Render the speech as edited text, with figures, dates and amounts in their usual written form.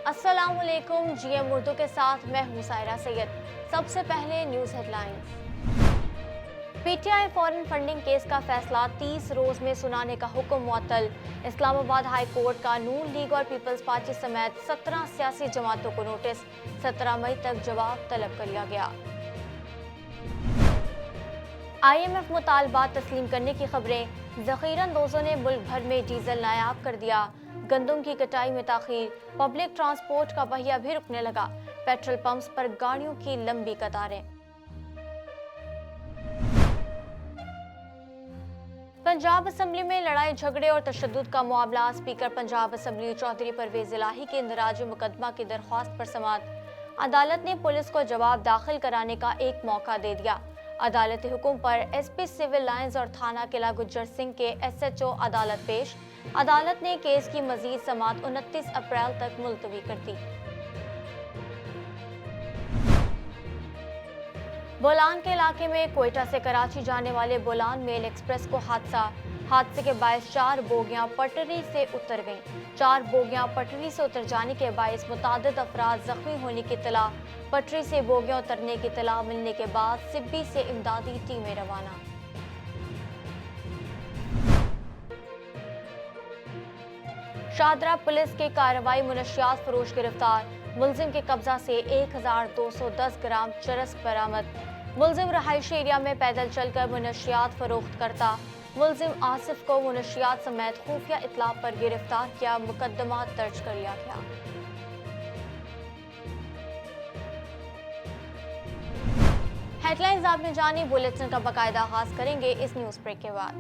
अस्सलामुअलैकुम, जीएम उर्दू के साथ मैं हूं सायरा सैयद। सबसे पहले news headlines. PTI foreign funding case का फैसला 30 रोज में सुनाने का हुक्म मुअत्तल। इस्लामाबाद हाई कोर्ट का नून लीग और पीपल्स पार्टी समेत 17 सियासी जमातों को नोटिस। 17 मई तक जवाब तलब कर लिया गया। IMF मुतालबात तस्लीम करने की खबरें। ज़ख़ीरांदोज़ों ने मुल्क भर में डीजल नायाब कर दिया। गंदम की कटाई में ताख़ीर। पब्लिक ट्रांसपोर्ट का पहिया भी रुकने लगा। पेट्रोल पंप्स पर गाड़ियों की लंबी कतारें। पंजाब असम्बली में लड़ाई झगड़े और तशद्दुद का मामला। स्पीकर पंजाब असम्बली चौधरी परवेज इलाही के इंदराज मुकदमा की दरख्वास्त पर समाअत। अदालत ने पुलिस को जवाब दाखिल कराने का एक मौका दे दिया। अदालती हुक्म पर SP सिविल लाइंस और थाना किला गुज्जर सिंह के SHO अदालत पेश। अदालत ने केस की मजीद समाअत 29 अप्रैल तक मुलतवी कर दी। बोलान के इलाके में कोयटा से कराची जाने वाले बोलान मेल एक्सप्रेस को हादसे के बायस 4 बोगियां पटरी से उतर गईं। 4 बोगियां पटरी से उतर जाने के बायस मुतादिद अफराद जख्मी होने की इत्तला। पटरी से बोगियां उतरने की इत्तला मिलने के बाद सिब्बी से इमदादी टीमें रवाना। शाहदरा पुलिस की कार्रवाई, मुनशियात फरोश गिरफ्तार। मुलजिम के कब्जा से 1210 ग्राम चरस बरामद। मुलजिम रहायशी एरिया में पैदल चलकर मुनशियात फरोख्त करता। मुलजिम आसिफ को मुनशियात समेत खुफिया इत्तला पर गिरफ्तार किया। मुकदमा दर्ज कर लिया गया। हेडलाइंस आपने जानी। बुलेटिन का बाकायदा आगाज करेंगे इस न्यूज ब्रेक के बाद।